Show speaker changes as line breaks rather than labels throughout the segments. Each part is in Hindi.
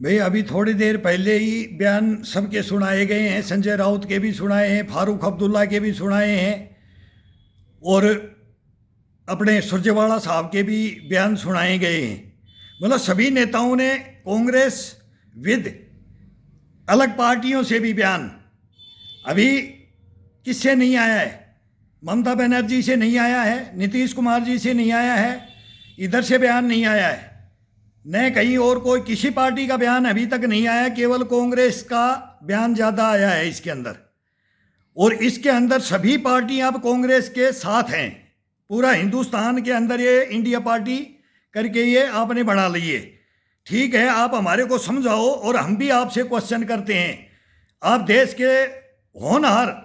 भाई अभी थोड़ी देर पहले ही बयान सबके सुनाए गए हैं। संजय राउत के भी सुनाए हैं, फारूक अब्दुल्ला के भी सुनाए हैं और अपने सुरजेवाला साहब के भी बयान सुनाए गए हैं। मतलब सभी नेताओं ने कांग्रेस विद अलग पार्टियों से भी बयान। अभी किससे नहीं आया है? ममता बनर्जी से नहीं आया है, नीतीश कुमार जी से नहीं आया है, इधर से बयान नहीं आया है, न कहीं और कोई किसी पार्टी का बयान अभी तक नहीं आया। केवल कांग्रेस का बयान ज़्यादा आया है इसके अंदर। और इसके अंदर सभी पार्टियां अब कांग्रेस के साथ हैं। पूरा हिंदुस्तान के अंदर ये इंडिया पार्टी करके ये आपने बना ली है। ठीक है, आप हमारे को समझाओ और हम भी आपसे क्वेश्चन करते हैं। आप देश के होनहार,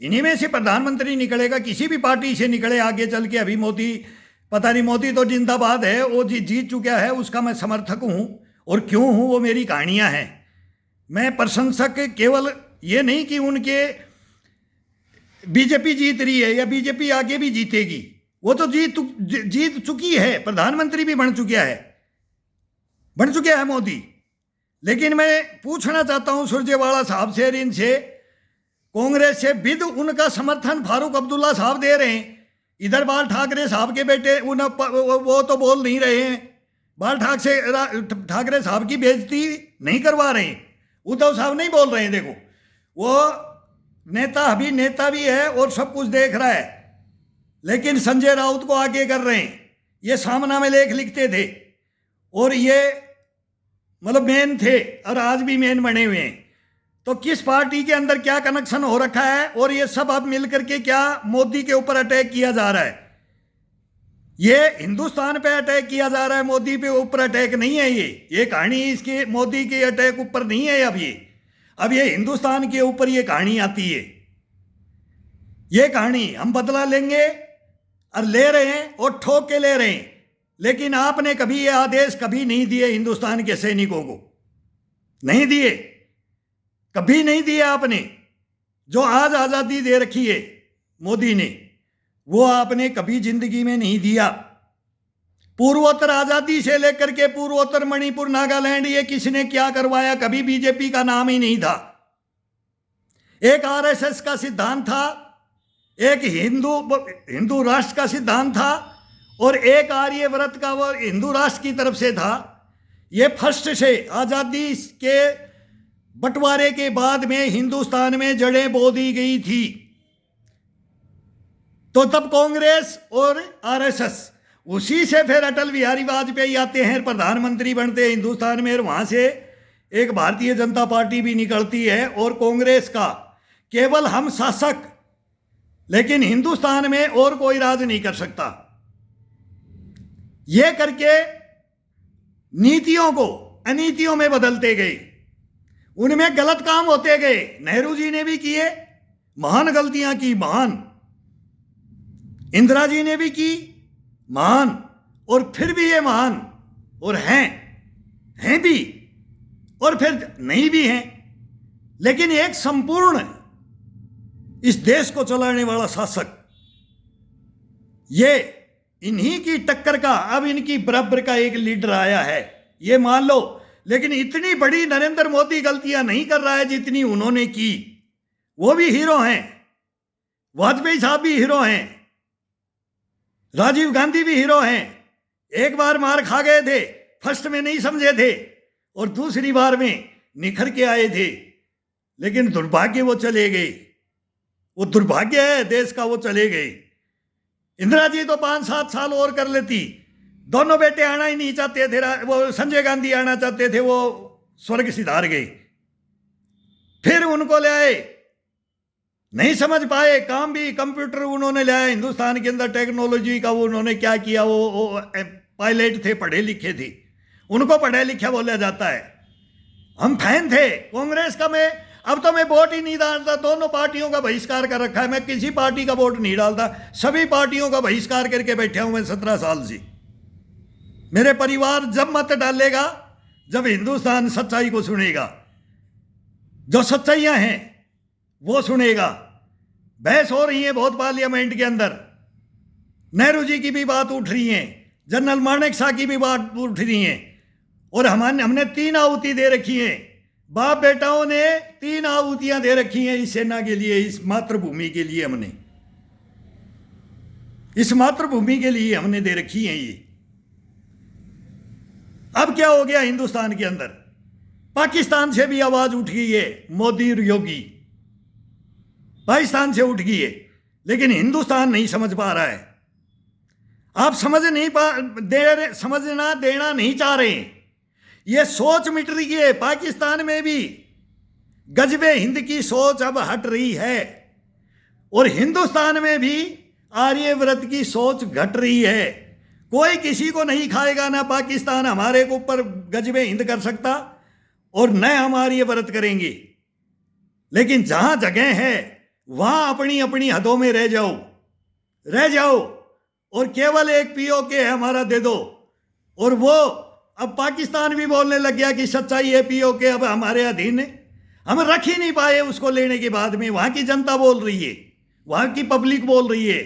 इन्हीं में से प्रधानमंत्री निकलेगा, किसी भी पार्टी से निकले आगे चल के। अभी मोदी, पता नहीं, मोदी तो जिंदाबाद है, वो जीत चुका है, उसका मैं समर्थक हूँ। और क्यों हूँ वो मेरी कहानियाँ हैं। मैं प्रशंसक केवल ये नहीं कि उनके बीजेपी जीत रही है या बीजेपी आगे भी जीतेगी, वो तो जीत चुकी है, प्रधानमंत्री भी बन चुका है मोदी। लेकिन मैं पूछना चाहता हूँ सुरजेवाला साहब से, इनसे, कांग्रेस से विद उनका समर्थन फारूक अब्दुल्ला साहब दे रहे हैं। इधर बाल ठाकरे साहब के बेटे वो तो बोल नहीं रहे हैं, बाल ठाकरे साहब की बेइज्जती नहीं करवा रहे हैं। उद्धव साहब नहीं बोल रहे हैं। देखो, वो नेता भी है और सब कुछ देख रहा है, लेकिन संजय राउत को आगे कर रहे हैं। ये सामना में लेख लिखते थे और ये मतलब मेन थे और आज भी मेन बने हुए हैं। तो किस पार्टी के अंदर क्या कनेक्शन हो रखा है और ये सब अब मिल करके क्या मोदी के ऊपर अटैक किया जा रहा है? ये हिंदुस्तान पे अटैक किया जा रहा है, मोदी पे ऊपर अटैक नहीं है। ये कहानी इसके मोदी के अटैक ऊपर नहीं है। अब ये हिंदुस्तान के ऊपर ये कहानी आती है। ये कहानी हम बदला लेंगे और ले रहे हैं और ठोक के ले रहे हैं। लेकिन आपने कभी ये आदेश कभी नहीं दिए हिंदुस्तान के सैनिकों को, नहीं दिए, कभी नहीं दिए आपने। जो आज आज़ादी दे रखी है मोदी ने, वो आपने कभी जिंदगी में नहीं दिया। पूर्वोत्तर आज़ादी से लेकर के पूर्वोत्तर मणिपुर, नागालैंड, ये किसने क्या करवाया? कभी बीजेपी का नाम ही नहीं था। एक आरएसएस का सिद्धांत था, एक हिंदू राष्ट्र का सिद्धांत था और एक आर्यव्रत का, वो हिंदू राष्ट्र की तरफ से था। ये फर्स्ट से आज़ादी के बंटवारे के बाद में हिंदुस्तान में जड़ें बो दी गई थी। तो तब कांग्रेस और आरएसएस, उसी से फिर अटल बिहारी वाजपेयी आते हैं, प्रधानमंत्री बनते हैं हिंदुस्तान में, और वहां से एक भारतीय जनता पार्टी भी निकलती है और कांग्रेस का केवल हम शासक, लेकिन हिंदुस्तान में और कोई राज नहीं कर सकता। ये करके नीतियों को अनीतियों में बदलते गए, उनमें गलत काम होते गए। नेहरू जी ने भी किए, महान गलतियां की, महान। इंदिरा जी ने भी की, महान। और फिर भी ये महान और हैं भी, और फिर नहीं भी हैं। लेकिन एक संपूर्ण इस देश को चलाने वाला शासक, ये इन्हीं की टक्कर का, अब इनकी बराबर का एक लीडर आया है, ये मान लो। लेकिन इतनी बड़ी नरेंद्र मोदी गलतियां नहीं कर रहा है जितनी उन्होंने की। वो भी हीरो हैं, वाजपेयी साहब भी हीरो हैं, राजीव गांधी भी हीरो हैं। एक बार मार खा गए थे, फर्स्ट में नहीं समझे थे और दूसरी बार में निखर के आए थे, लेकिन दुर्भाग्य वो चले गए। वो दुर्भाग्य है देश का, वो चले गए। इंदिरा जी तो 5-7 साल और कर लेती। दोनों बेटे आना ही नहीं चाहते थे, वो संजय गांधी आना चाहते थे, वो स्वर्ग सिधार गए। फिर उनको ले आए, नहीं समझ पाए, काम भी कंप्यूटर उन्होंने ले आया हिंदुस्तान के अंदर, टेक्नोलॉजी का वो उन्होंने क्या किया। वो पायलट थे, पढ़े लिखे थे, उनको पढ़े लिखे बोला जाता है। हम फैन थे कांग्रेस का। अब तो मैं वोट ही नहीं डालता, दोनों पार्टियों का बहिष्कार कर रखा है। मैं किसी पार्टी का वोट नहीं डालता, सभी पार्टियों का बहिष्कार करके बैठा हूं मैं 17 साल से। मेरे परिवार जब मत डालेगा जब हिंदुस्तान सच्चाई को सुनेगा, जो सच्चाइयां हैं वो सुनेगा। बहस हो रही है बहुत पार्लियामेंट के अंदर, नेहरू जी की भी बात उठ रही है, जनरल मानेक शॉ की भी बात उठ रही है, और हमने 3 आहुति दे रखी हैं, बाप बेटाओं ने 3 आहुतियां दे रखी हैं इस सेना के लिए, इस मातृभूमि के लिए हमने, इस मातृभूमि के लिए हमने दे रखी हैं ये। अब क्या हो गया हिंदुस्तान के अंदर? पाकिस्तान से भी आवाज उठ गई है, मोदी और योगी पाकिस्तान से उठ गई है, लेकिन हिंदुस्तान नहीं समझ पा रहा है। आप समझना देना नहीं चाह रहे। ये सोच मिट रही है। पाकिस्तान में भी गजबे हिंद की सोच अब हट रही है, और हिंदुस्तान में भी आर्यव्रत की सोच घट रही है। कोई किसी को नहीं खाएगा, ना पाकिस्तान हमारे को ऊपर गजबे हिंद कर सकता और न हम आर्यव्रत करेंगे। लेकिन जहां जगह है वहां अपनी अपनी हदों में रह जाओ और केवल एक पीओके है हमारा दे दो। और वो अब पाकिस्तान भी बोलने लग गया कि सच्चाई है पीओके अब हमारे अधीन है, हम रख ही नहीं पाए उसको लेने के बाद में। वहां की जनता बोल रही है, वहां की पब्लिक बोल रही है,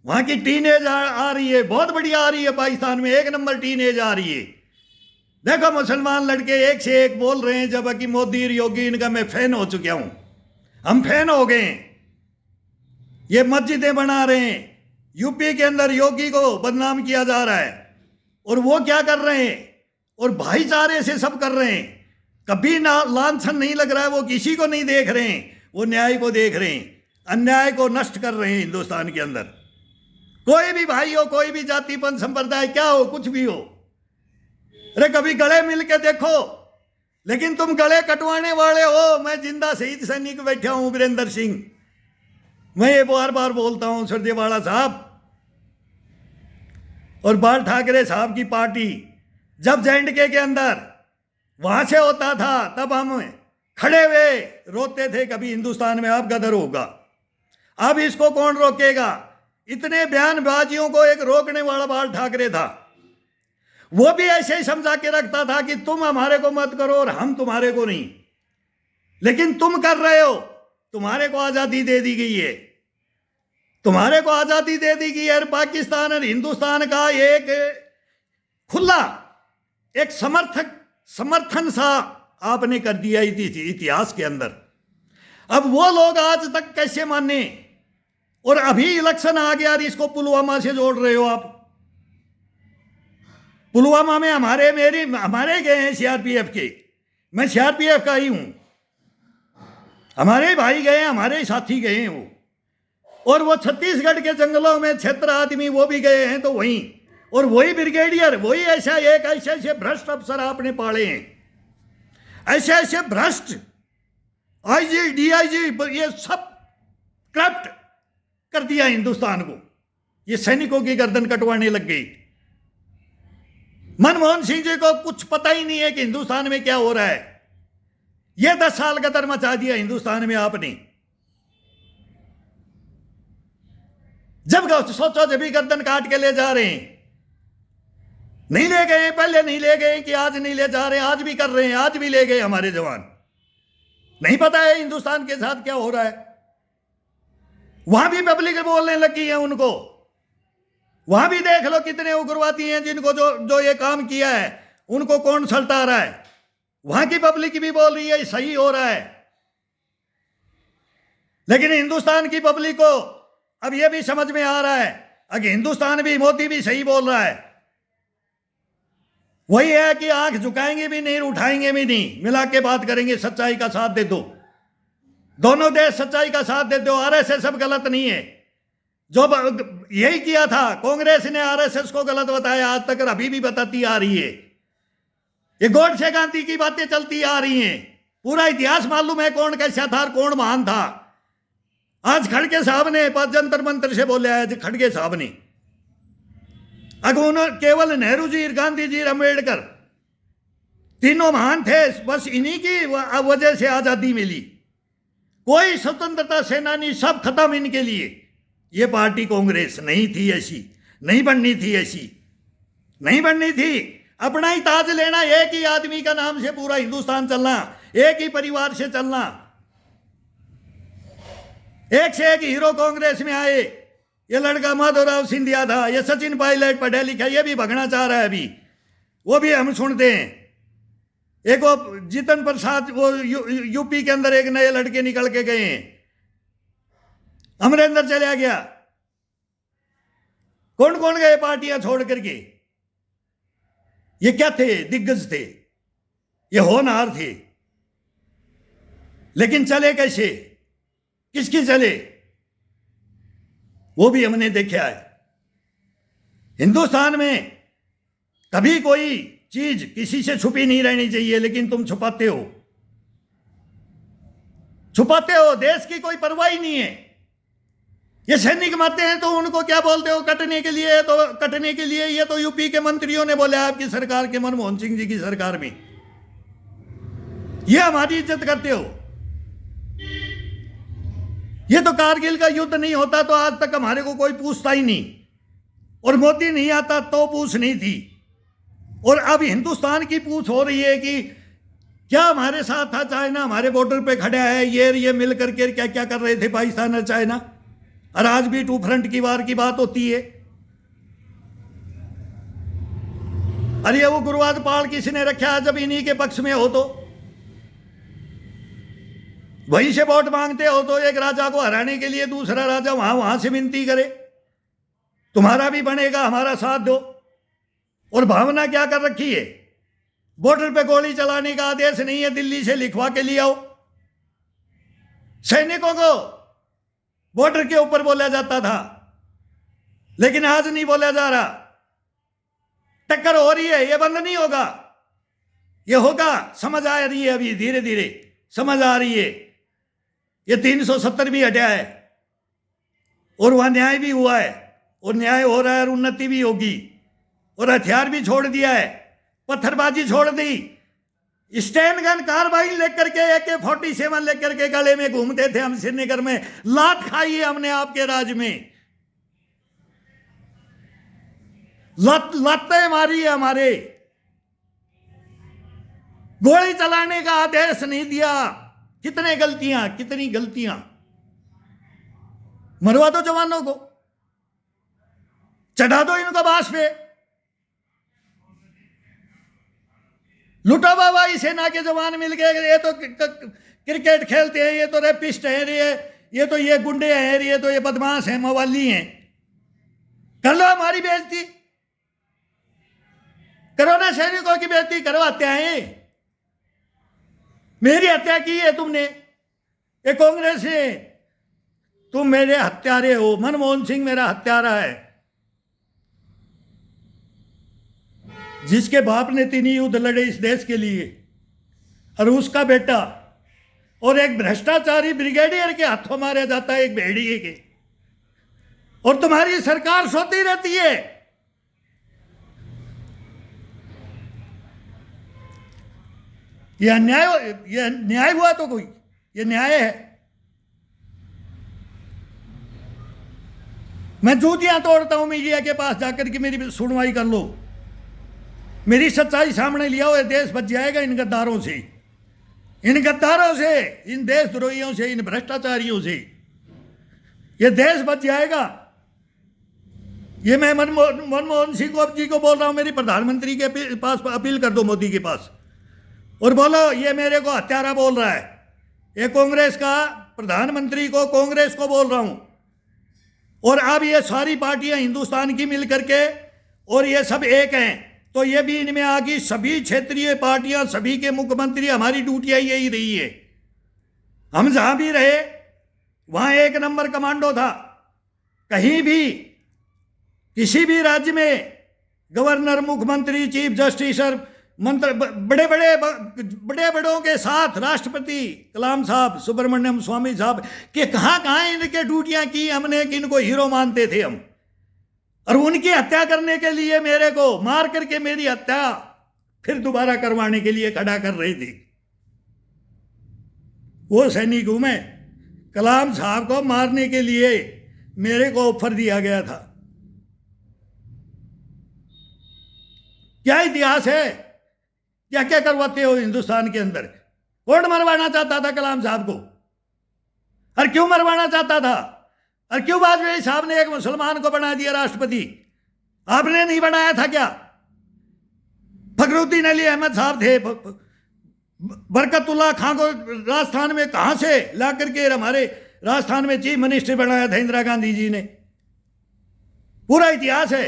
वहां की टीनेज आ रही है, बहुत बढ़िया आ रही है। पाकिस्तान में 1 नंबर टीनेज आ रही है। देखो मुसलमान लड़के एक से एक बोल रहे हैं, जबकि मोदी और योगी इनका मैं फैन हो चुका हूं, हम फैन हो गए। ये मस्जिदें बना रहे हैं, यूपी के अंदर योगी को बदनाम किया जा रहा है, और वो क्या कर रहे हैं, और भाईचारे से सब कर रहे हैं। कभी ना लांछन नहीं लग रहा है, वो किसी को नहीं देख रहे हैं, वो न्याय को देख रहे हैं, अन्याय को नष्ट कर रहे हैं हिंदुस्तान के अंदर। कोई भी भाई हो, कोई भी जातिपंथ संप्रदाय क्या हो, कुछ भी हो, अरे कभी गले मिल के देखो। लेकिन तुम गले कटवाने वाले हो। मैं जिंदा शहीद सैनिक बैठा हूं वीरेंद्र सिंह, मैं ये बार बार बोलता हूं, सुरजेवाला साहब और बाल ठाकरे साहब की पार्टी जब JNK के अंदर वहां से होता था, तब हम खड़े हुए रोते थे कभी हिंदुस्तान में अब गदर होगा। अब इसको कौन रोकेगा? इतने बयानबाजियों को एक रोकने वाला बाल ठाकरे था, वो भी ऐसे ही समझा के रखता था कि तुम हमारे को मत करो और हम तुम्हारे को नहीं, लेकिन तुम कर रहे हो। तुम्हारे को आजादी दे दी गई है, तुम्हारे को आजादी दे दी गई है। पाकिस्तान और हिंदुस्तान का एक खुला एक समर्थन सा आपने कर दिया इतिहास के अंदर। अब वो लोग आज तक कैसे माने? और अभी इलेक्शन आ गया और इसको पुलवामा से जोड़ रहे हो आप। पुलवामा में हमारे गए हैं CRPF के, मैं CRPF का ही हूं, हमारे भाई गए हैं, हमारे साथी गए हैं वो। और वो छत्तीसगढ़ के जंगलों में क्षेत्र आदमी वो भी गए हैं, तो वहीं और वही ब्रिगेडियर, वही ऐसे भ्रष्ट अफसर आपने पाले हैं, ऐसे भ्रष्ट IG DIG, ये सब करप्ट कर दिया हिंदुस्तान को। ये सैनिकों की गर्दन कटवाने लग गई। मनमोहन सिंह जी को कुछ पता ही नहीं है कि हिंदुस्तान में क्या हो रहा है। ये 10 साल गदर मचा दिया हिंदुस्तान में आपने। जब सोचो जब भी गर्दन काट के ले जा रहे हैं, नहीं ले गए, पहले नहीं ले गए कि आज नहीं ले जा रहे, आज भी कर रहे हैं, आज भी ले गए हमारे जवान। नहीं पता है हिंदुस्तान के साथ क्या हो रहा है। वहां भी पब्लिक बोलने लगी है उनको। वहां भी देख लो कितने उग्रवादी हैं जिनको जो ये काम किया है उनको कौन सल्टा रहा है। वहां की पब्लिक भी बोल रही है सही हो रहा है। लेकिन हिंदुस्तान की पब्लिक को अब यह भी समझ में आ रहा है कि हिंदुस्तान भी, मोदी भी सही बोल रहा है। वही है कि आंख झुकाएंगे भी नहीं, उठाएंगे भी नहीं, मिला के बात करेंगे, सच्चाई का साथ दे दो। दोनों देश सच्चाई का साथ दे दो। RSS सब गलत नहीं है। जो यही किया था कांग्रेस ने, RSS को गलत बताया, आज तक अभी भी बताती आ रही है। ये गोडसे गांधी की बातें चलती आ रही हैं। पूरा इतिहास मालूम है कौन कैसा था, कौन महान था। आज खड़गे साहब ने जंतर मंत्र से बोले, आज खड़गे साहब ने, अगर केवल नेहरू जी, गांधी जी, अम्बेडकर तीनों महान थे, बस इन्हीं की वजह से आजादी मिली। कोई स्वतंत्रता सेनानी सब खत्म इनके लिए। ये पार्टी कांग्रेस नहीं थी ऐसी, नहीं बननी थी ऐसी, नहीं बननी थी। अपना ही ताज लेना, एक ही आदमी का नाम से पूरा हिंदुस्तान चलना, एक ही परिवार से चलना। एक से एक हीरो कांग्रेस में आए। ये लड़का माधवराव सिंधिया था, ये सचिन पायलट पढ़ा लिखा, ये भी भगना चाह रहा है अभी, वो भी हम सुनते हैं। एक वो जीतन प्रसाद, वो यूपी के अंदर एक नए लड़के निकल के गए हैं, अमरिंदर चला गया। कौन कौन गए पार्टियां छोड़ करके? ये क्या थे? दिग्गज थे, ये होनहार थे, लेकिन चले कैसे, किसकी चले, वो भी हमने देखा है। हिंदुस्तान में कभी कोई चीज किसी से छुपी नहीं रहनी चाहिए, लेकिन तुम छुपाते हो, छुपाते हो। देश की कोई परवाह ही नहीं है। ये सैनिक मरते हैं तो उनको क्या बोलते हो? कटने के लिए। तो कटने के लिए ये तो यूपी के मंत्रियों ने बोला आपकी सरकार के, मनमोहन सिंह जी की सरकार में। ये हमारी इज्जत करते हो। ये तो कारगिल का युद्ध नहीं होता तो आज तक हमारे को कोई पूछता ही नहीं, और मोदी नहीं आता तो पूछ नहीं थी। और अब हिंदुस्तान की पूछ हो रही है कि क्या हमारे साथ था चाइना, हमारे बॉर्डर पे खड़ा है, ये मिल करके क्या क्या कर रहे थे पाकिस्तान और चाइना, और आज भी टू फ्रंट की वार की बात होती है। अरे वो गुरुवाद पाल किसने रखा? जब इन्हीं के पक्ष में हो तो वहीं से वोट मांगते हो, तो एक राजा को हराने के लिए दूसरा राजा वहां से विनती करे तुम्हारा भी बनेगा, हमारा साथ दो। और भावना क्या कर रखी है? बॉर्डर पे गोली चलाने का आदेश नहीं है, दिल्ली से लिखवा के लिए आओ। सैनिकों को बॉर्डर के ऊपर बोला जाता था, लेकिन आज नहीं बोला जा रहा। टक्कर हो रही है, ये बंद नहीं होगा, ये होगा। समझ आ रही है, अभी धीरे धीरे समझ आ रही है। ये 370 भी हटा है, और वहां न्याय भी हुआ है, और न्याय हो रहा है, और उन्नति भी होगी। और हथियार भी छोड़ दिया है, पत्थरबाजी छोड़ दी। स्टैंड गन कार्बाइन लेकर के, AK-47 लेकर के गले में घूमते थे हम श्रीनगर में। लात खाई है हमने आपके राज में, लातें मारी है हमारे। गोली चलाने का आदेश नहीं दिया। कितने गलतियां, कितनी गलतियां। मरवा दो जवानों को, चढ़ा दो इनका बास पे। लुटा बाबाई सेना के जवान मिल गए, ये तो क्रिकेट खेलते हैं, ये तो रेपिस्ट है, ये तो ये गुंडे हैं, ये तो ये बदमाश हैं, मवाली हैं। कर लो हमारी बेइज्जती, करो ना सैनिकों की बेइज्जती, करो। हत्याएं, मेरी हत्या की है तुमने, ये कांग्रेस है, तुम मेरे हत्यारे हो। मनमोहन सिंह मेरा हत्यारा है, जिसके बाप ने 3 युद्ध लड़े इस देश के लिए, और उसका बेटा, और एक भ्रष्टाचारी ब्रिगेडियर के हाथों मारा जाता है, एक भेड़िए के। और तुम्हारी सरकार सोती रहती है। यह न्याय हुआ तो कोई, यह न्याय है? मैं जूतियां तोड़ता हूं मीडिया के पास जाकर के, मेरी सुनवाई कर लो, मेरी सच्चाई सामने लिया हो। देश बच जाएगा इन गद्दारों से, इन गद्दारों से, इन देशद्रोहियों से, इन भ्रष्टाचारियों से। ये देश बच जाएगा। ये मैं मनमोहन सिंह जी को बोल रहा हूं, मेरी प्रधानमंत्री के पास अपील कर दो, मोदी के पास, और बोलो ये मेरे को हत्यारा बोल रहा है। ये कांग्रेस का प्रधानमंत्री को, कांग्रेस को बोल रहा हूं। और अब ये सारी पार्टियां हिंदुस्तान की मिल करके, और ये सब एक हैं, तो ये भी इनमें आ गई। सभी क्षेत्रीय पार्टियां, सभी के मुख्यमंत्री, हमारी ड्यूटियां यही रही है। हम जहां भी रहे वहां 1 नंबर कमांडो था। कहीं भी किसी भी राज्य में गवर्नर, मुख्यमंत्री, चीफ जस्टिस और मंत्री, बड़े बड़ों के साथ, राष्ट्रपति कलाम साहब, सुब्रमण्यम स्वामी साहब के कहां इनके ड्यूटियां की हमने, कि इनको हीरो मानते थे हम। और उनकी हत्या करने के लिए, मेरे को मार करके मेरी हत्या फिर दोबारा करवाने के लिए खड़ा कर रही थी। वो सैनिक हूं मैं। कलाम साहब को मारने के लिए मेरे को ऑफर दिया गया था। क्या इतिहास है? क्या क्या करवाते हो हिंदुस्तान के अंदर? कौन मरवाना चाहता था कलाम साहब को? और क्यों मरवाना चाहता था? और क्यों वाजपेयी साहब ने एक मुसलमान को बना दिया राष्ट्रपति? आपने नहीं बनाया था क्या? फखरुद्दीन अली अहमद साहब थे बरकतुल्ला खां को राजस्थान में कहां से ला करके हमारे राजस्थान में चीफ मिनिस्टर बनाया था इंदिरा गांधी जी ने? पूरा इतिहास है,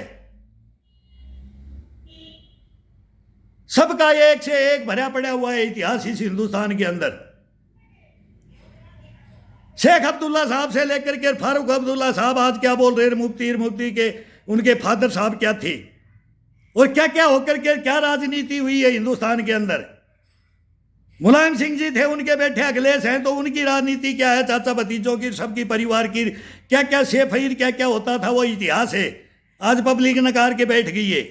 सबका एक से एक भरा पड़ा हुआ है इतिहास इस हिंदुस्तान के अंदर। शेख अब्दुल्ला साहब से लेकर के फारूक अब्दुल्ला साहब आज क्या बोल रहे हैं, मुफ्ती के उनके फादर साहब क्या थे और क्या क्या होकर के क्या राजनीति हुई है हिंदुस्तान के अंदर। मुलायम सिंह जी थे, उनके बेटे अखिलेश हैं, तो उनकी राजनीति क्या है, चाचा भतीजों की, सबकी परिवार की क्या क्या शेफईर क्या क्या होता था, वो इतिहास है। आज पब्लिक नकार के बैठ गई है।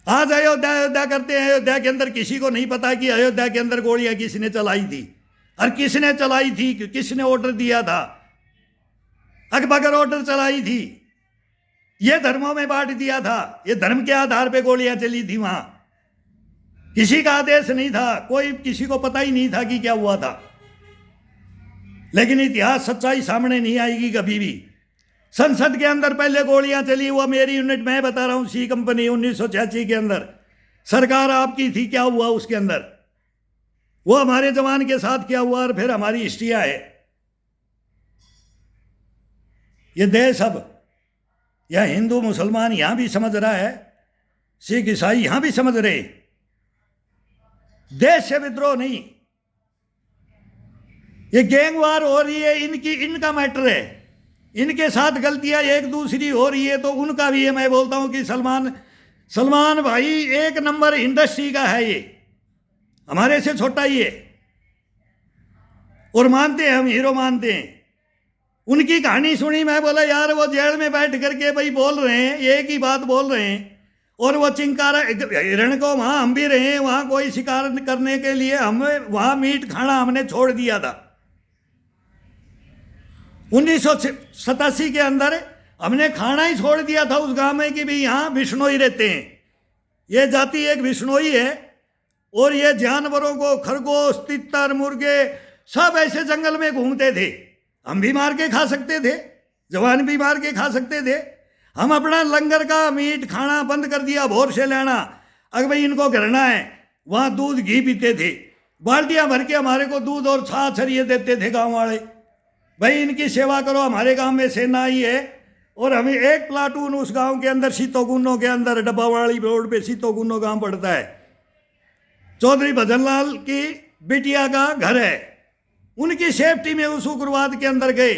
आज अयोध्या करते हैं, अयोध्या के अंदर किसी को नहीं पता कि अयोध्या के अंदर गोलियां किसने चलाई थी और किसने चलाई थी, किसने ऑर्डर दिया था। अकबर ऑर्डर चलाई थी, ये धर्मों में बांट दिया था, ये धर्म के आधार पे गोलियां चली थी, वहां किसी का आदेश नहीं था, कोई किसी को पता ही नहीं था कि क्या हुआ था। लेकिन इतिहास सच्चाई सामने नहीं आएगी कभी भी। संसद के अंदर पहले गोलियां चली, वो मेरी यूनिट मैं बता रहा हूं, सी कंपनी 1986 के अंदर सरकार आपकी थी, क्या हुआ उसके अंदर, वो हमारे जवान के साथ क्या हुआ, और फिर हमारी हिस्ट्रिया है। ये देश अब यह हिंदू मुसलमान यहां भी समझ रहा है, सिख ईसाई यहां भी समझ रहे, देश से विद्रोह नहीं, ये गैंग वार हो रही है, इनका मैटर है, इनके साथ गलतियां एक दूसरी हो रही है, तो उनका भी है। मैं बोलता हूं कि सलमान भाई एक नंबर इंडस्ट्री का है, ये हमारे से छोटा ही है और मानते हैं, हम हीरो मानते हैं। उनकी कहानी सुनी, मैं बोला यार वो जेल में बैठ करके भाई बोल रहे हैं, एक ही बात बोल रहे हैं, और वो चिंकारा हिरण को वहां हम भी रहे, वहां कोई शिकार करने के लिए हमें वहां मीट खाना हमने छोड़ दिया था। 1987 के अंदर हमने खाना ही छोड़ दिया था उस गांव में कि भाई यहाँ बिश्नोई रहते हैं, ये जाति एक बिश्नोई है, और ये जानवरों को खरगोश तितर मुर्गे सब ऐसे जंगल में घूमते थे। हम भी मार के खा सकते थे, जवान भी मार के खा सकते थे। हम अपना लंगर का मीट खाना बंद कर दिया, भोर से लेना। अगर भाई इनको करना है, वहाँ दूध घी पीते थे, बाल्टियाँ भर के हमारे को दूध और छाछ ये देते थे गांव वाले, भाई इनकी सेवा करो। हमारे गांव में सेना ही है, और हमें एक प्लाटून उस गांव के अंदर सीतोगुन्नो के अंदर डब्बावाड़ी रोड पे सीतोगुन्नो गांव पड़ता है, चौधरी भजनलाल की बिटिया का घर है, उनकी सेफ्टी में उस उग्रवाद के अंदर गए।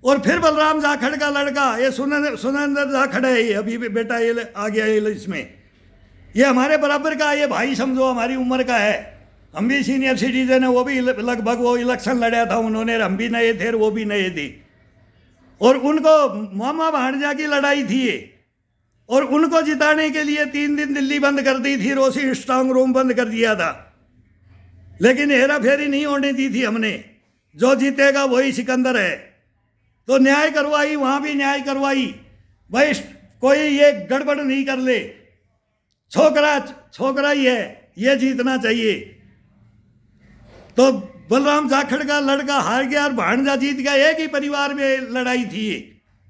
और फिर बलराम जाखड़ का लड़का, ये सुनेंद्र जाखड़ है, ये अभी बेटा ये आ गया ये इसमें, ये हमारे बराबर का, ये भाई समझो हमारी उम्र का है, हम भी सीनियर सिटीजन है, वो भी लगभग वो इलेक्शन लड़ा था उन्होंने, हम भी नए थे वो भी नए थे, और उनको मामा भांजा की लड़ाई थी ये, और उनको जिताने के लिए 3 दिन दिल्ली बंद कर दी थी, रोसी स्ट्रांग रूम बंद कर दिया था, लेकिन हेरा फेरी नहीं होने दी थी हमने, जो जीतेगा वही सिकंदर है। तो न्याय करवाई, वहां भी न्याय करवाई, भाई कोई ये गड़बड़ नहीं कर ले, छोकरा ही है, ये जीतना चाहिए। तो बलराम जाखड़ का लड़का हार गया और भांजा जीत गया, एक ही परिवार में लड़ाई थी,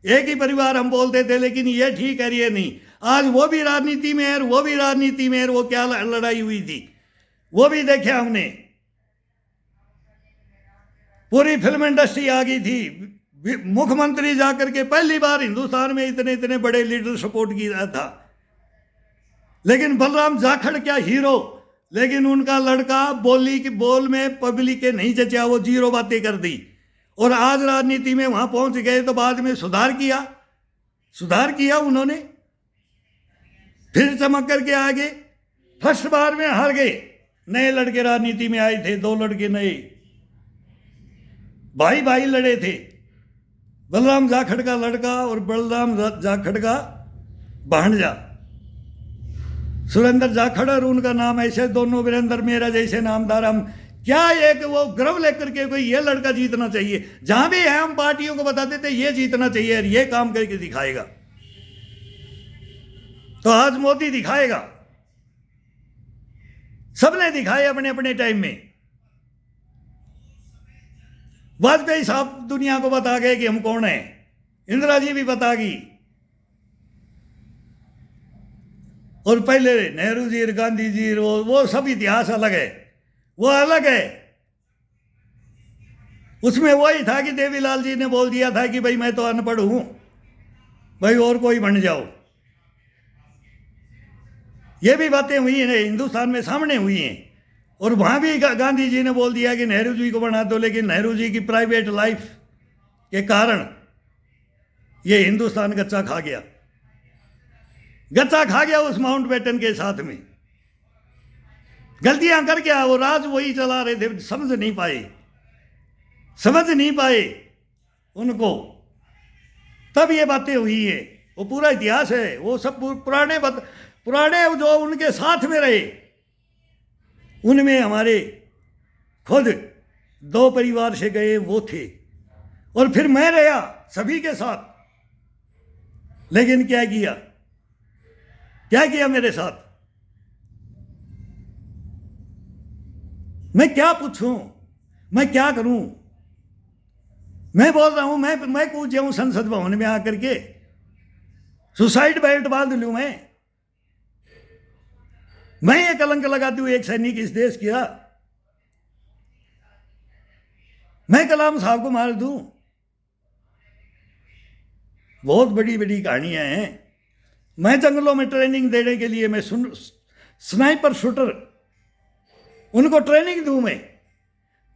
एक ही परिवार हम बोलते थे, लेकिन ये ठीक है ये नहीं। आज वो भी राजनीति में है, वो भी राजनीति में है, वो क्या लड़ाई हुई थी वो भी देखे हमने, पूरी फिल्म इंडस्ट्री आ गई थी, मुख्यमंत्री जाकर के पहली बार हिंदुस्तान में इतने बड़े लीडर सपोर्ट किया था। लेकिन बलराम जाखड़ क्या हीरो, लेकिन उनका लड़का बोल में पब्लिक के नहीं जचा, वो जीरो बातें कर दी, और आज राजनीति में वहां पहुंच गए। तो बाद में सुधार किया उन्होंने, फिर चमक करके आगे, फर्स्ट बार में हार गए। नए लड़के राजनीति में आए थे, 2 लड़के नए भाई लड़े थे, बलराम जाखड़ का लड़का और बलराम जाखड़ का भांजा सुरेंद्र जाखड़, और उनका नाम ऐसे दोनों वीरेंद्र मेरा जैसे नामदार। हम क्या एक वो गर्व लेकर के कोई ये लड़का जीतना चाहिए, जहां भी है हम पार्टियों को बताते थे ये जीतना चाहिए और ये काम करके दिखाएगा। तो आज मोदी दिखाएगा, सबने दिखाए अपने अपने टाइम में। वाजपेयी साहब दुनिया को बता गए कि हम कौन हैं, इंदिरा जी भी बता गई, और पहले नेहरू जी और गांधी जी वो सब इतिहास अलग है, वो अलग है। उसमें वही था कि देवीलाल जी ने बोल दिया था कि भाई मैं तो अनपढ़ हूं, भाई और कोई बन जाओ। ये भी बातें हुई हैं हिंदुस्तान में, सामने हुई हैं। और वहां भी गांधी जी ने बोल दिया कि नेहरू जी को बना दो, लेकिन नेहरू जी की प्राइवेट लाइफ के कारण ये हिंदुस्तान गच्चा खा गया, गच्चा खा गया उस माउंटबेटन के साथ में। गलतियां कर गया, वो राज वही चला रहे थे, समझ नहीं पाए उनको, तब ये बातें हुई है। वो पूरा इतिहास है, वो सब पुराने जो उनके साथ में रहे, उनमें हमारे खुद 2 परिवार से गए वो थे, और फिर मैं रहा सभी के साथ। लेकिन क्या किया मेरे साथ? मैं क्या पूछूं, मैं क्या करूं? मैं बोल रहा हूं, मैं कूद जाऊं संसद भवन में आकर के, सुसाइड बेल्ट बांध लूं मैं ये कलंक लगाती हूँ एक सैनिक इस देश किया, मैं कलाम साहब को मार दूं? बहुत बड़ी बड़ी कहानियां हैं। मैं जंगलों में ट्रेनिंग देने के लिए मैं स्नाइपर शूटर उनको ट्रेनिंग दूं, मैं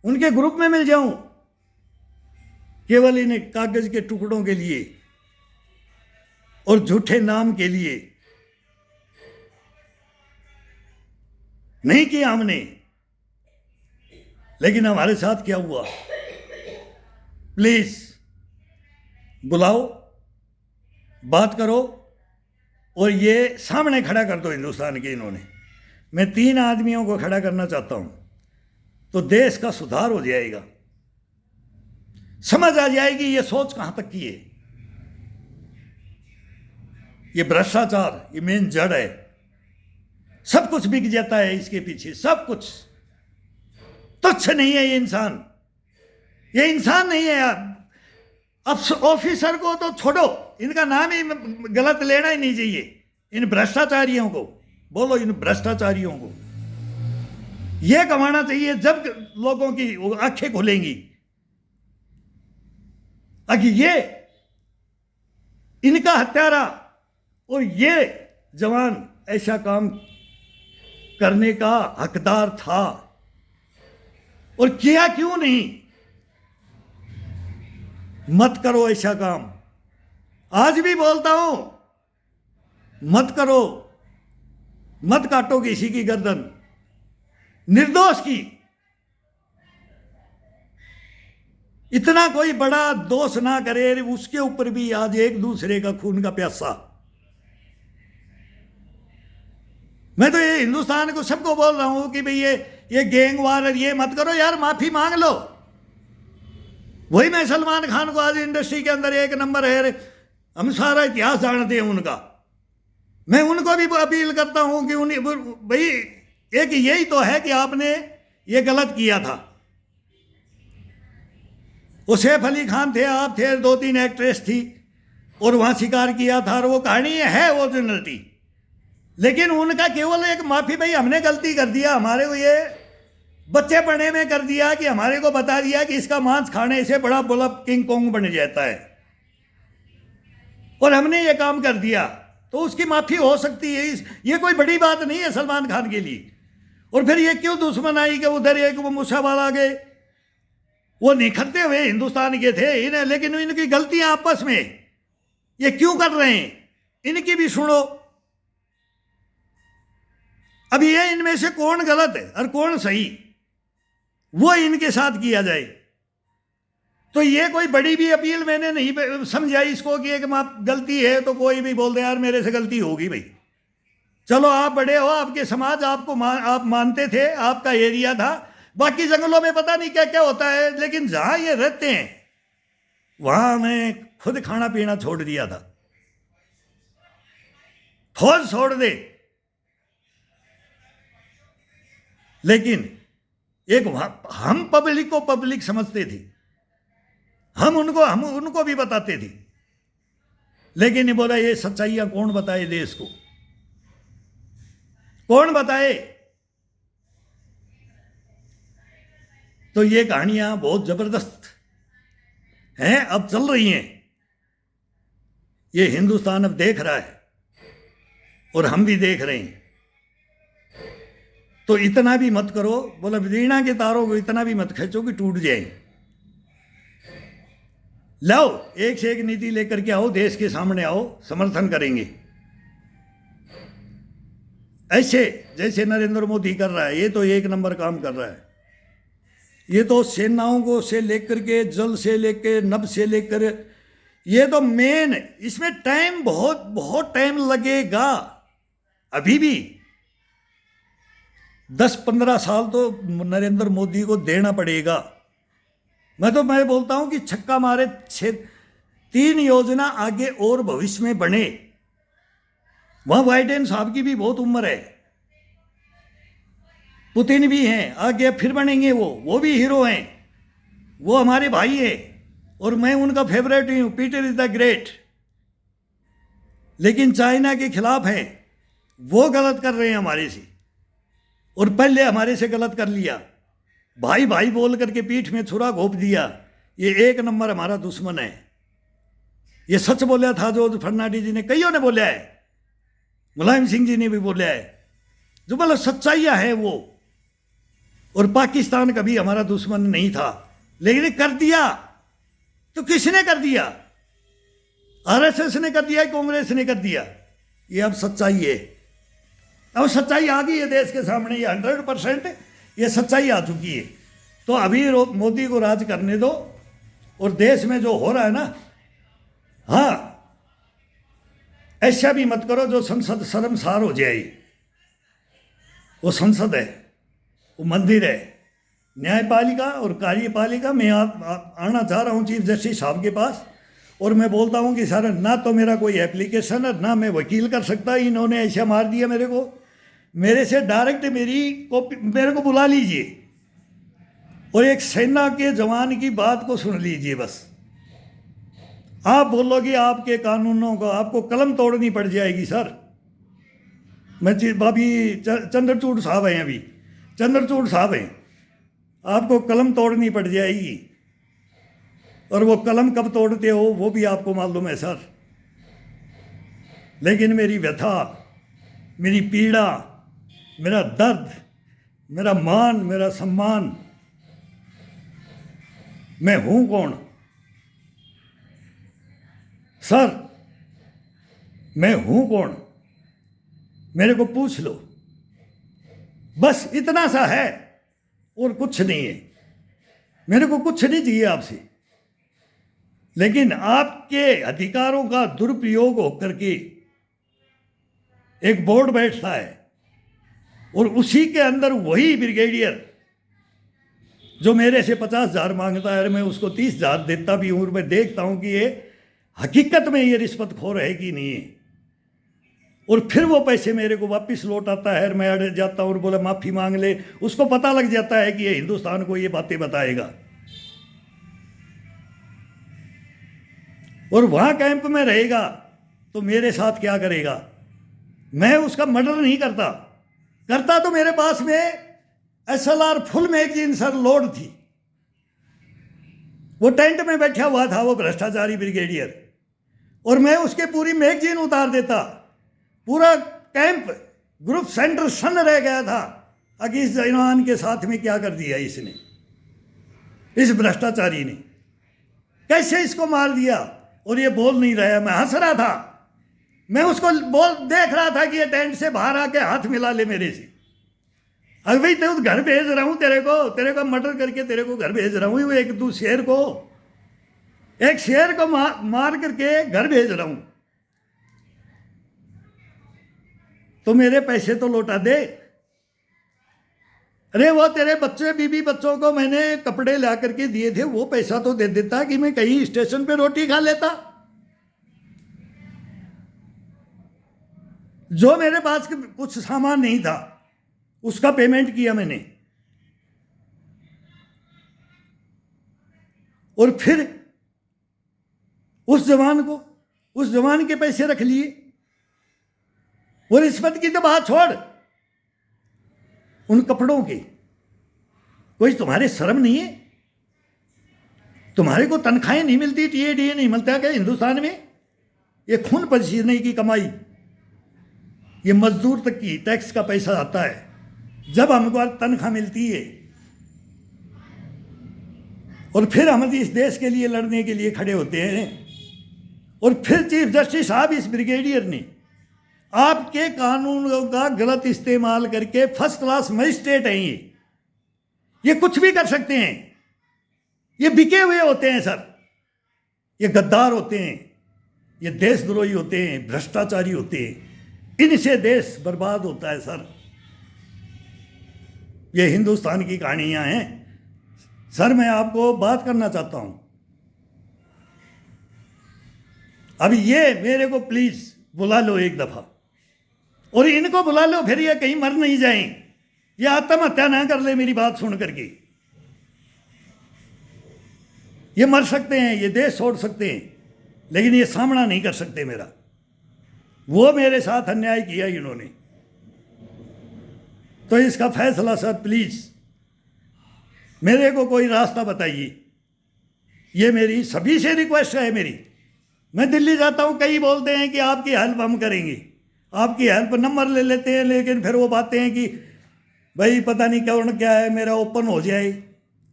उनके ग्रुप में मिल जाऊं, केवल इन कागज के टुकड़ों के लिए और झूठे नाम के लिए नहीं किया हमने। लेकिन हमारे साथ क्या हुआ? प्लीज बुलाओ, बात करो, और ये सामने खड़ा कर दो हिंदुस्तान के। इन्होंने, मैं 3 आदमियों को खड़ा करना चाहता हूं, तो देश का सुधार हो जाएगा, समझ आ जाएगी ये सोच कहां तक की है। ये भ्रष्टाचार, ये मेन जड़ है, सब कुछ बिक जाता है इसके पीछे, सब कुछ। तुच्छ नहीं है ये इंसान नहीं है यार। अब ऑफिसर को तो छोड़ो, इनका नाम ही गलत लेना ही नहीं चाहिए। इन भ्रष्टाचारियों को बोलो, इन भ्रष्टाचारियों को यह कमाना चाहिए जब लोगों की आंखें खुलेंगी। अगर ये इनका हत्यारा और ये जवान ऐसा काम करने का हकदार था, और किया क्यों नहीं? मत करो ऐसा काम। आज भी बोलता हूं, मत करो, मत काटो किसी की गर्दन, निर्दोष की। इतना कोई बड़ा दोष ना करे, उसके ऊपर भी आज एक दूसरे का खून का प्यासा। मैं तो ये हिंदुस्तान को सबको बोल रहा हूं कि भाई ये गैंग वार ये मत करो यार, माफी मांग लो। वही मैं सलमान खान को, आज इंडस्ट्री के अंदर 1 नंबर है, हम सारा इतिहास जानते हैं उनका। मैं उनको भी अपील करता हूं कि उन्हें भाई, एक यही तो है कि आपने ये गलत किया था। वो सैफ अली खान थे, आप थे, 2-3 एक्ट्रेस थी, और वहां शिकार किया था, और वो कहानी है ओरिजिनलिटी। लेकिन उनका केवल एक माफी, भाई हमने गलती कर दिया, हमारे को ये बच्चे पढ़ने में कर दिया कि हमारे को बता दिया कि इसका मांस खाने से बड़ा बोला किंग कोंग बन जाता है, और हमने ये काम कर दिया, तो उसकी माफी हो सकती है। ये कोई बड़ी बात नहीं है सलमान खान के लिए। और फिर ये क्यों दुश्मन आई कि उधर एक वो मूसावाल आ गए, वो निखरते हुए हिंदुस्तान के थे इन्हें, लेकिन इनकी गलतियां आपस में ये क्यों कर रहे हैं, इनकी भी सुनो। अब ये इनमें से कौन गलत है और कौन सही, वो इनके साथ किया जाए। तो ये कोई बड़ी भी अपील मैंने नहीं समझाई इसको कि एक गलती है तो कोई भी बोल दे यार मेरे से गलती होगी। भाई चलो, आप बड़े हो, आपके समाज आपको आप मानते थे, आपका एरिया था, बाकी जंगलों में पता नहीं क्या क्या होता है, लेकिन जहां ये रहते हैं वहां मैं खुद खाना पीना छोड़ दिया था। फौज छोड़ दे, लेकिन एक हम पब्लिक को पब्लिक समझते थे, हम उनको भी बताते थे, लेकिन ये बोला ये सच्चाइयां कौन बताए देश को। कौन बताए? तो ये कहानियां बहुत जबरदस्त हैं, अब चल रही हैं। ये हिंदुस्तान अब देख रहा है और हम भी देख रहे हैं। तो इतना भी मत करो, बोला वीणा के तारों को इतना भी मत खींचो कि टूट जाए। लाओ, एक से एक नीति लेकर के आओ, देश के सामने आओ, समर्थन करेंगे। ऐसे जैसे नरेंद्र मोदी कर रहा है, ये तो एक नंबर काम कर रहा है। ये तो सेनाओं को से लेकर के, जल से लेकर, नभ से लेकर, ये तो मेन, इसमें टाइम बहुत बहुत टाइम लगेगा। अभी भी 10-15 साल तो नरेंद्र मोदी को देना पड़ेगा। मैं बोलता हूं कि छक्का मारे 3 योजना आगे और भविष्य में बने। वहां बाइडेन साहब की भी बहुत उम्र है, पुतिन भी हैं, आगे फिर बनेंगे। वो भी हीरो हैं, वो हमारे भाई हैं और मैं उनका फेवरेट हूं, पीटर इज द ग्रेट। लेकिन चाइना के खिलाफ हैं, वो गलत कर रहे हैं हमारे से, और पहले हमारे से गलत कर लिया। भाई भाई बोल करके पीठ में छुरा घोंप दिया। ये एक नंबर हमारा दुश्मन है। ये सच बोला था जो फर्नांडिस जी ने, कईयों ने बोला है, मुलायम सिंह जी ने भी बोला है, जो मतलब सच्चाइयां है वो। और पाकिस्तान कभी हमारा दुश्मन नहीं था, लेकिन कर दिया। तो किसने कर दिया? आरएसएस ने कर दिया, कांग्रेस ने कर दिया। ये अब सच्चाई है, अब सच्चाई आ गई है देश के सामने। ये 100% ये सच्चाई आ चुकी है। तो अभी मोदी को राज करने दो, और देश में जो हो रहा है ना, हाँ, ऐसा भी मत करो जो संसद शर्मसार हो जाए। वो संसद है, वो मंदिर है। न्यायपालिका और कार्यपालिका में आना चाह रहा हूँ चीफ जस्टिस साहब के पास, और मैं बोलता हूँ कि सर, ना तो मेरा कोई एप्लीकेशन है, ना मैं वकील कर सकता। इन्होंने ऐसा मार दिया मेरे को। मेरे से डायरेक्ट मेरे को बुला लीजिए और एक सेना के जवान की बात को सुन लीजिए बस। आप बोलोगे आपके कानूनों का आपको कलम तोड़नी पड़ जाएगी सर। मैं अभी चंद्रचूड़ साहब हैं, अभी चंद्रचूड़ साहब हैं, आपको कलम तोड़नी पड़ जाएगी। और वो कलम कब तोड़ते हो वो भी आपको मालूम है सर। लेकिन मेरी व्यथा, मेरी पीड़ा, मेरा दर्द, मेरा मान, मेरा सम्मान, मैं हूं कौन सर? मैं हूं कौन? मेरे को पूछ लो। बस इतना सा है और कुछ नहीं है। मेरे को कुछ नहीं चाहिए आपसे। लेकिन आपके अधिकारों का दुरुपयोग होकर के एक बोर्ड बैठता है, और उसी के अंदर वही ब्रिगेडियर जो मेरे से 50,000 मांगता है, मैं उसको 30,000 देता भी हूं। और मैं देखता हूं कि ये हकीकत में ये रिश्वतखोर है कि नहीं है। और फिर वो पैसे मेरे को वापस लौट आता है। मैं अड़ जाता हूँ और बोला माफ़ी मांग ले। उसको पता लग जाता है कि ये हिंदुस्तान को ये बातें बताएगा। और वहाँ कैंप में रहेगा तो मेरे साथ क्या करेगा? मैं उसका मर्डर नहीं करता तो मेरे पास में SLR full magazine sir load थी। वो टेंट में बैठा हुआ था वो भ्रष्टाचारी ब्रिगेडियर, और मैं उसके पूरी मैगजीन उतार देता। पूरा कैंप ग्रुप सेंटर सन रह गया था कि इस जवान के साथ में क्या कर दिया इसने, इस भ्रष्टाचारी ने, कैसे इसको मार दिया। और ये बोल नहीं रहा। मैं हंस रहा था। मैं उसको देख रहा था कि ये टेंट से बाहर आके हाथ मिला ले मेरे से। अरे भाई तेरे घर भेज रहा हूं, तेरे को मर्डर करके तेरे को घर भेज रहा हूं। एक शेर को मार करके घर भेज रहा हूं, तो मेरे पैसे तो लौटा दे। अरे वो तेरे बच्चे बीबी बच्चों को मैंने कपड़े ला करके दिए थे, वो पैसा तो दे देता कि मैं कहीं स्टेशन पे रोटी खा लेता। जो मेरे पास कुछ सामान नहीं था उसका पेमेंट किया मैंने, और फिर उस जवान के पैसे रख लिए। और रिश्वत की तो बात छोड़, उन कपड़ों के? कोई तुम्हारे शर्म नहीं है? तुम्हारे को तनख्वाहें नहीं मिलती, टीएडीए नहीं मिलता क्या हिंदुस्तान में? ये खून पसीने की कमाई, ये मजदूर तक की टैक्स का पैसा आता है। जब हमको तनख्वाह मिलती है और फिर हम इस देश के लिए लड़ने के लिए खड़े होते हैं, और फिर चीफ जस्टिस साहब इस ब्रिगेडियर ने आपके कानूनों का गलत इस्तेमाल करके, फर्स्ट क्लास मजिस्ट्रेट हैं ये कुछ भी कर सकते हैं। ये बिके हुए होते हैं सर, ये गद्दार होते हैं, ये देशद्रोही होते हैं, भ्रष्टाचारी होते हैं। इनसे देश बर्बाद होता है सर। ये हिंदुस्तान की कहानियां हैं सर। मैं आपको बात करना चाहता हूं, अब ये मेरे को प्लीज बुला लो एक दफा, और इनको बुला लो, फिर ये कहीं मर नहीं जाएं, ये आत्महत्या ना कर ले मेरी बात सुन करके। ये मर सकते हैं, ये देश छोड़ सकते हैं, लेकिन ये सामना नहीं कर सकते मेरा। वो मेरे साथ अन्याय किया इन्होंने, तो इसका फैसला सर प्लीज मेरे को कोई रास्ता बताइए। ये मेरी सभी से रिक्वेस्ट है मेरी। मैं दिल्ली जाता हूँ, कई बोलते हैं कि आपकी हेल्प हम करेंगे, आपकी हेल्प, नंबर ले लेते हैं, लेकिन फिर वो बातें हैं कि भाई पता नहीं कौन क्या है, मेरा ओपन हो जाए।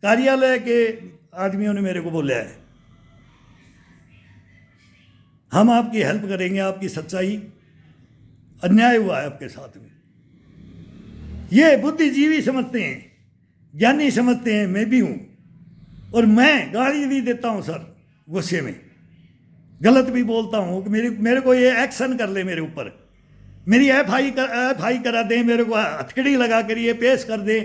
कार्यालय के आदमियों ने मेरे को बोला है हम आपकी हेल्प करेंगे, आपकी सच्चाई, अन्याय हुआ है आपके साथ में। ये बुद्धिजीवी समझते हैं, ज्ञानी समझते हैं, मैं भी हूं, और मैं गाली भी देता हूं सर, गुस्से में गलत भी बोलता हूं कि मेरे को ये एक्शन कर ले, मेरे ऊपर मेरी एफआई करा दें, मेरे को हथकड़ी लगा कर ये पेश कर दे।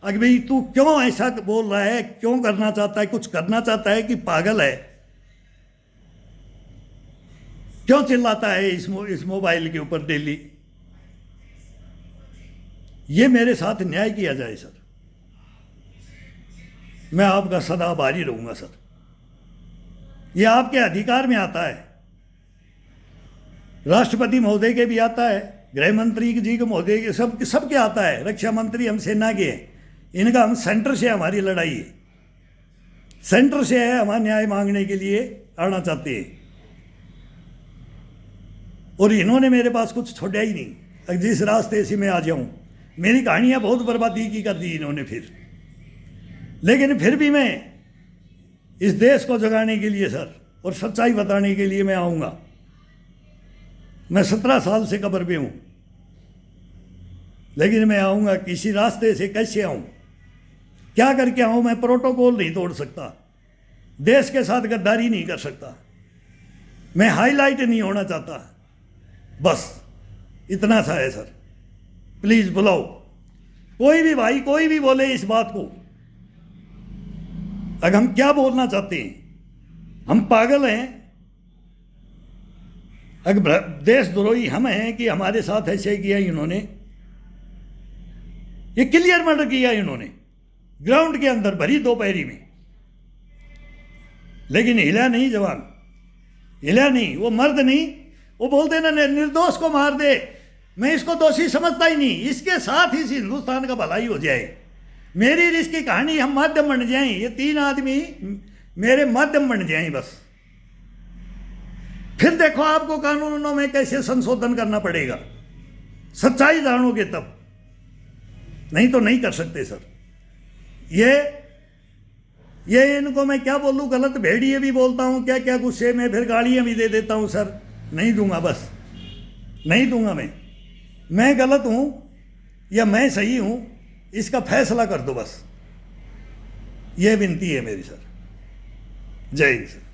अगर भाई तू क्यों ऐसा बोल रहा है, क्यों करना चाहता है, कुछ करना चाहता है कि पागल है, क्यों चिल्लाता है इस मोबाइल के ऊपर डेली? ये मेरे साथ न्याय किया जाए सर, मैं आपका सदा आभारी रहूंगा सर। ये आपके अधिकार में आता है, राष्ट्रपति महोदय के भी आता है, गृह मंत्री जी के महोदय के, सबके आता है। रक्षा मंत्री हम सेना के हैं, इनका हम सेंटर से हमारी लड़ाई है, सेंटर से है, हमारा न्याय मांगने के लिए आना चाहते हैं। और इन्होंने मेरे पास कुछ छोड़ा ही नहीं। जिस रास्ते से मैं आ जाऊं, मेरी कहानियां बहुत बर्बादी की कर दी इन्होंने फिर, लेकिन फिर भी मैं इस देश को जगाने के लिए सर, और सच्चाई बताने के लिए मैं आऊंगा। मैं 17 साल से कब्र पे हूं, लेकिन मैं आऊंगा। किसी रास्ते से कैसे आऊं, क्या करके आऊं? मैं प्रोटोकॉल नहीं तोड़ सकता, देश के साथ गद्दारी नहीं कर सकता, मैं हाईलाइट नहीं होना चाहता। बस इतना सा है सर, प्लीज बुलाओ। कोई भी भाई, कोई भी बोले इस बात को, अगर हम क्या बोलना चाहते हैं, हम पागल हैं, अगर देशद्रोही हम हैं कि हमारे साथ ऐसे किया इन्होंने, ये क्लियर मर्डर किया इन्होंने ग्राउंड के अंदर, भरी दोपहरी में, लेकिन हिला नहीं जवान, हिला नहीं, वो मर्द नहीं। वो बोलते ना निर्दोष को मार दे, मैं इसको दोषी समझता ही नहीं, इसके साथ ही हिंदुस्तान का भलाई हो जाए। मेरी इसकी कहानी हम माध्यम बन जाएं, ये 3 आदमी मेरे माध्यम बन जाएं बस। फिर देखो आपको कानूनों में कैसे संशोधन करना पड़ेगा, सच्चाई जानोगे तब, नहीं तो नहीं कर सकते सर। ये इनको मैं क्या बोलूं, गलत भेड़िए भी बोलता हूं क्या क्या गुस्से में, फिर गालियां भी दे देता हूं सर। नहीं दूंगा, बस नहीं दूंगा। मैं गलत हूं या मैं सही हूं, इसका फैसला कर दो बस, ये विनती है मेरी सर। जय हिंद सर।